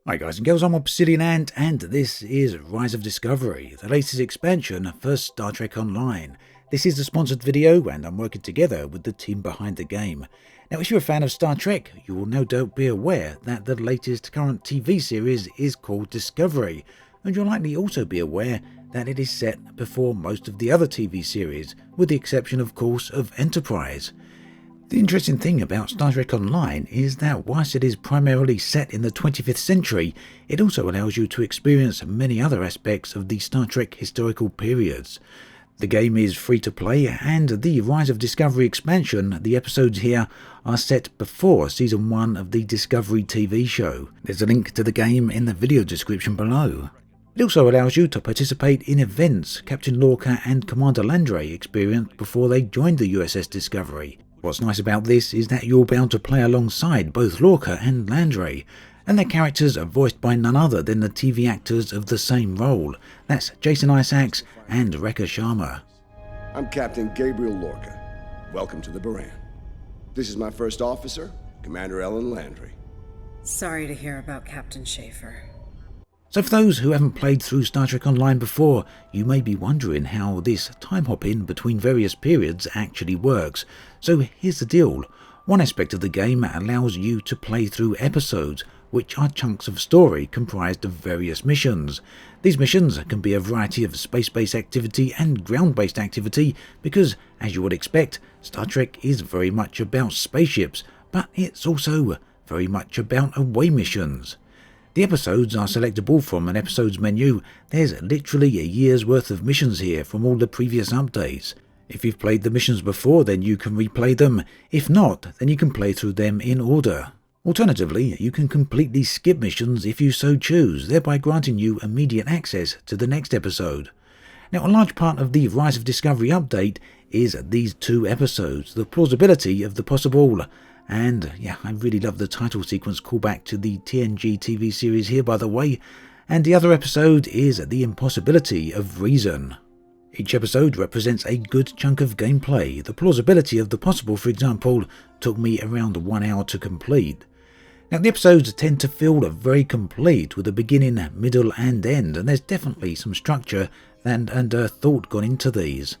Hi guys and girls, I'm Obsidian Ant, and this is Rise of Discovery, the latest expansion for Star Trek Online. This is a sponsored video and I'm working together with the team behind the game. Now if you're a fan of Star Trek, you will no doubt be aware that the latest current TV series is called Discovery, and you'll likely also be aware that it is set before most of the other TV series, with the exception of course of Enterprise. The interesting thing about Star Trek Online is that whilst it is primarily set in the 25th century, it also allows you to experience many other aspects of the Star Trek historical periods. The game is free to play, and the Rise of Discovery expansion, the episodes here, are set before Season 1 of the Discovery TV show. There's a link to the game in the video description below. It also allows you to participate in events Captain Lorca and Commander Landry experienced before they joined the USS Discovery. What's nice about this is that you'll be able to play alongside both Lorca and Landry, and their characters are voiced by none other than the TV actors of the same role. That's Jason Isaacs and Rekha Sharma. I'm Captain Gabriel Lorca. Welcome to the Baran. This is my first officer, Commander Ellen Landry. Sorry to hear about Captain Schaefer. So for those who haven't played through Star Trek Online before, you may be wondering how this time hopping between various periods actually works. So here's the deal. One aspect of the game allows you to play through episodes, which are chunks of story comprised of various missions. These missions can be a variety of space-based activity and ground-based activity because, as you would expect, Star Trek is very much about spaceships, but it's also very much about away missions. The episodes are selectable from an episodes menu. There's literally a year's worth of missions here from all the previous updates. If you've played the missions before, then you can replay them. If not, then you can play through them in order. Alternatively, you can completely skip missions if you so choose, thereby granting you immediate access to the next episode. Now, a large part of the Rise of Discovery update is these two episodes, the plausibility of the possible. And yeah, I really love the title sequence callback to the TNG TV series here, by the way. And the other episode is the impossibility of reason. Each episode represents a good chunk of gameplay. The plausibility of the possible, for example, took me around 1 hour to complete. Now the episodes tend to feel very complete, with a beginning, middle and end, and there's definitely some structure and thought gone into these.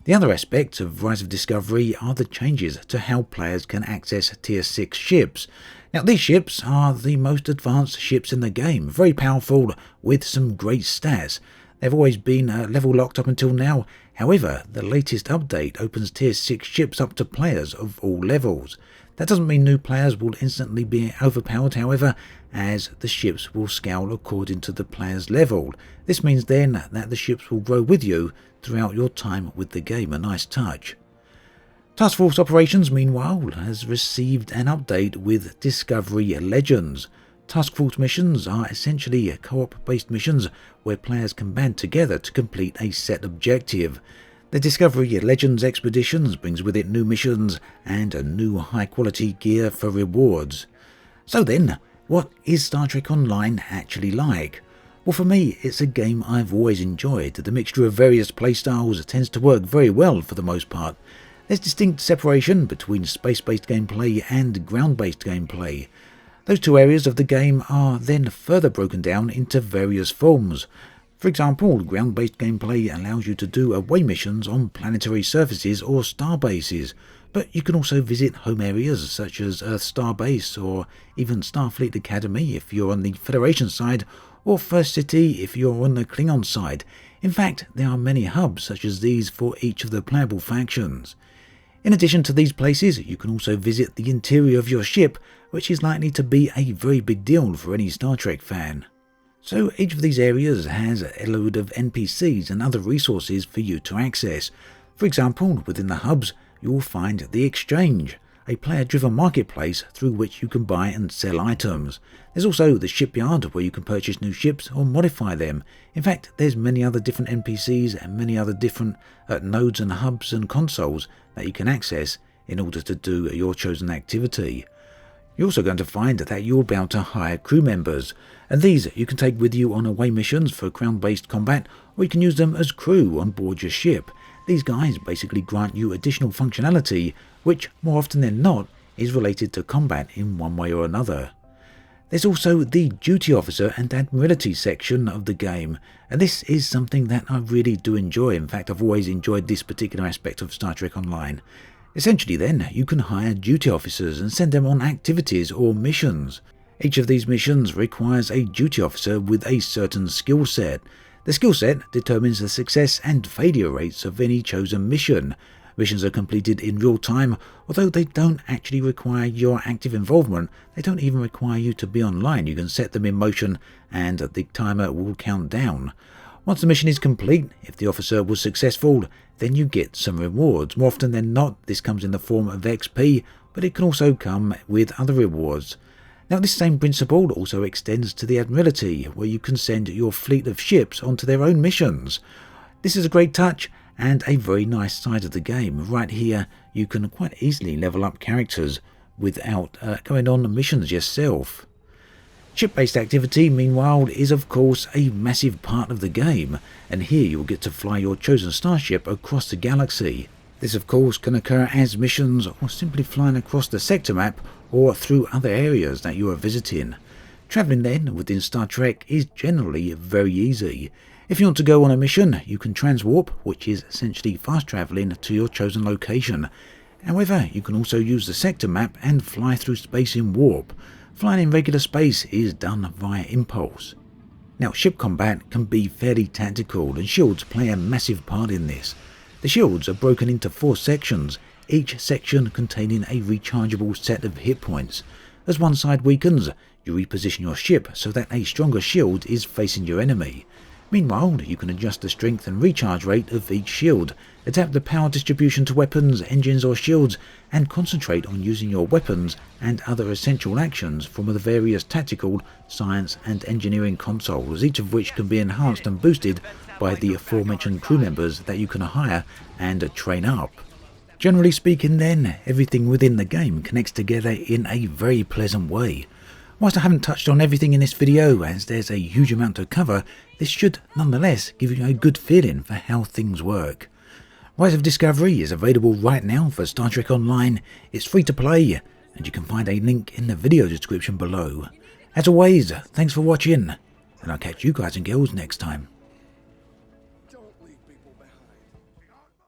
The other aspect of Rise of Discovery are the changes to how players can access Tier 6 ships. Now these ships are the most advanced ships in the game, very powerful with some great stats. They've always been level locked up until now. However, the latest update opens Tier 6 ships up to players of all levels. That doesn't mean new players will instantly be overpowered, however, as the ships will scale according to the player's level. This means then that the ships will grow with you throughout your time with the game, a nice touch. Task Force Operations, meanwhile, has received an update with Discovery Legends. Task Force missions are essentially co-op based missions where players can band together to complete a set objective. The Discovery Legends Expeditions brings with it new missions and a new high quality gear for rewards. So then, what is Star Trek Online actually like? Well, for me, it's a game I've always enjoyed. The mixture of various playstyles tends to work very well for the most part. There's distinct separation between space-based gameplay and ground-based gameplay. Those two areas of the game are then further broken down into various forms. For example, ground-based gameplay allows you to do away missions on planetary surfaces or star bases, but you can also visit home areas such as Earth Star Base or even Starfleet Academy if you're on the Federation side, or First City if you're on the Klingon side. In fact, there are many hubs such as these for each of the playable factions. In addition to these places, you can also visit the interior of your ship, which is likely to be a very big deal for any Star Trek fan. So each of these areas has a load of NPCs and other resources for you to access. For example, within the hubs, you will find the Exchange, a player-driven marketplace through which you can buy and sell items. There's also the Shipyard, where you can purchase new ships or modify them. In fact, there's many other different NPCs and many other different nodes and hubs and consoles that you can access in order to do your chosen activity. You're also going to find that you'll be able to hire crew members, and these you can take with you on away missions for ground-based combat, or you can use them as crew on board your ship. These guys basically grant you additional functionality, which more often than not is related to combat in one way or another. There's also the Duty Officer and Admiralty section of the game, and this is something that I really do enjoy. In fact, I've always enjoyed this particular aspect of Star Trek Online. Essentially then, you can hire duty officers and send them on activities or missions. Each of these missions requires a duty officer with a certain skill set. The skill set determines the success and failure rates of any chosen mission. Missions are completed in real time, although they don't actually require your active involvement. They don't even require you to be online. You can set them in motion and the timer will count down. Once the mission is complete, if the officer was successful, then you get some rewards. More often than not, this comes in the form of XP, but it can also come with other rewards. Now, this same principle also extends to the Admiralty, where you can send your fleet of ships onto their own missions. This is a great touch and a very nice side of the game. Right here, you can quite easily level up characters without going on missions yourself. Ship-based activity, meanwhile, is of course a massive part of the game, and here you'll get to fly your chosen starship across the galaxy. This of course can occur as missions or simply flying across the sector map or through other areas that you are visiting. Travelling then within Star Trek is generally very easy. If you want to go on a mission, you can transwarp, which is essentially fast travelling to your chosen location. However, you can also use the sector map and fly through space in warp. Flying in regular space is done via impulse. Now, ship combat can be fairly tactical, and shields play a massive part in this. The shields are broken into 4 sections, each section containing a rechargeable set of hit points. As one side weakens, you reposition your ship so that a stronger shield is facing your enemy. Meanwhile, you can adjust the strength and recharge rate of each shield, adapt the power distribution to weapons, engines or shields, and concentrate on using your weapons and other essential actions from the various tactical, science and engineering consoles, each of which can be enhanced and boosted by the aforementioned crew members that you can hire and train up. Generally speaking then, everything within the game connects together in a very pleasant way. Whilst I haven't touched on everything in this video, as there's a huge amount to cover, this should nonetheless give you a good feeling for how things work. Rise of Discovery is available right now for Star Trek Online. It's free to play, and you can find a link in the video description below. As always, thanks for watching, and I'll catch you guys and girls next time.